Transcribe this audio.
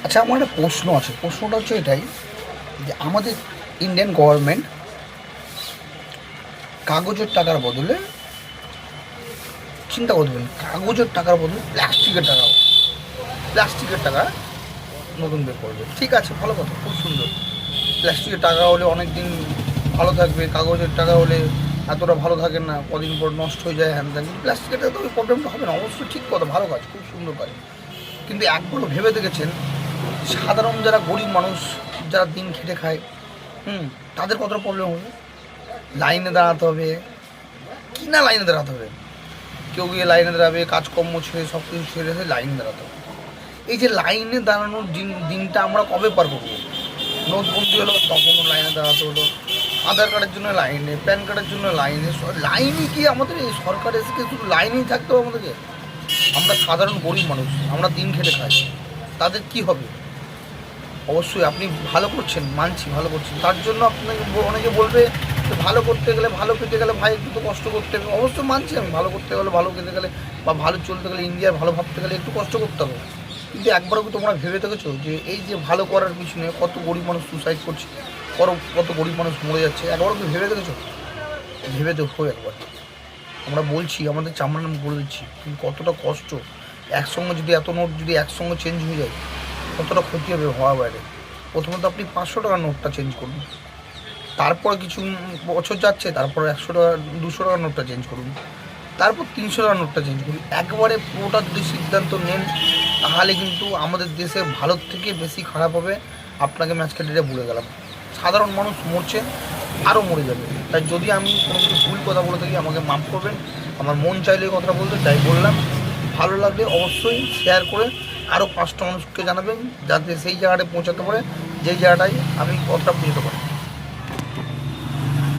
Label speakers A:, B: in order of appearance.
A: আচ্ছা, আমার একটা প্রশ্ন আছে। প্রশ্নটা হচ্ছে এটাই যে আমাদের ইন্ডিয়ান গভর্নমেন্ট কাগজের টাকার বদলে, চিন্তা করবেন, কাগজের টাকার বদলে প্লাস্টিকের টাকা নতুন বের করবে। ঠিক আছে, ভালো কথা, খুব সুন্দর। প্লাস্টিকের টাকা হলে অনেক দিন ভালো থাকবে, কাগজের টাকা হলে এতটা ভালো থাকে না, কদিন পর নষ্ট হয়ে যায়, হ্যান ত্যান। কিন্তু প্লাস্টিকের টাকা তো ওই প্রবলেমটা হবে না। অবশ্যই ঠিক কথা, ভালো কাজ, খুব সুন্দর কাজ। কিন্তু একবারও ভেবে দেখেছেন সাধারণ যারা গরিব মানুষ, যারা দিন খেটে খায়, তাদের কতটা প্রবলেম হবে? লাইনে দাঁড়াতে হবে, কি না লাইনে দাঁড়াতে হবে। কেউ গিয়ে লাইনে দাঁড়াবে, কাজকর্ম ছেড়ে সব কিছু ছেড়ে লাইনে দাঁড়াতে হবে। এই যে লাইনে দাঁড়ানোর দিনটা আমরা কবে পার করবো? নোটবন্দি হলো তখনও লাইনে দাঁড়াতে হলো, আধার কার্ডের জন্য লাইনে, প্যান কার্ডের জন্য লাইনে। লাইনই কি আমাদের এই সরকার এসে শুধু লাইনেই থাকতে হবে আমাদেরকে? আমরা সাধারণ গরিব মানুষ, আমরা দিন খেটে খাই, তাদের কি হবে? অবশ্যই আপনি ভালো করছেন, মানছি ভালো করছেন, তার জন্য আপনাকে অনেকে বলবে যে ভালো করতে গেলে, ভালো পেতে গেলে ভাই একটু তো কষ্ট করতে হবে। অবশ্যই মানছি আমি, ভালো করতে গেলে, ভালো খেতে গেলে বা ভালো চলতে গেলে, ইন্ডিয়ার ভালো ভাবতে গেলে একটু কষ্ট করতে হবে। কিন্তু একবারও কি তোমরা ভেবে দেখেছো যে এই যে ভালো করার পিছনে কত গরিব মানুষ সুসাইড করছে, কত গরিব মানুষ মরে যাচ্ছে? একবারও কি ভেবে দেখেছো? ভেবে দেখো একবার। আমরা বলছি, আমাদের চামড়া নাম বলে দিচ্ছি, কিন্তু কতটা কষ্ট। একসঙ্গে যদি এত নোট যদি একসঙ্গে চেঞ্জ হয়ে যায়, কতটা ক্ষতি হবে হওয়া বাইরে। প্রথমত আপনি 500 টাকার নোটটা চেঞ্জ করুন, তারপর কিছু বছর যাচ্ছে, তারপর 100 টাকা 200 টাকার নোটটা চেঞ্জ করুন, তারপর 300 টাকার নোটটা চেঞ্জ করুন। একবারে পুরোটা যদি সিদ্ধান্ত নেন, তাহলে কিন্তু আমাদের দেশে ভালোর থেকে বেশি খারাপ হবে। আপনাকে আমি আজকে ডেটে বলে গেলাম, সাধারণ মানুষ মরছে, আরও মরে যাবে। তাই যদি আমি কোনো কিছু ভুল কথা বলে থাকি আমাকে মাফ করবেন। আমার মন চাইলে এই কথাটা বলতে, তাই বললাম। ভালো লাগলে অবশ্যই শেয়ার করে আরও 5টা মানুষকে জানাবেন, যাতে সেই জায়গাটায় পৌঁছাতে পারে, যেই জায়গাটায় আমি কথাটা পৌঁছাতে পারি।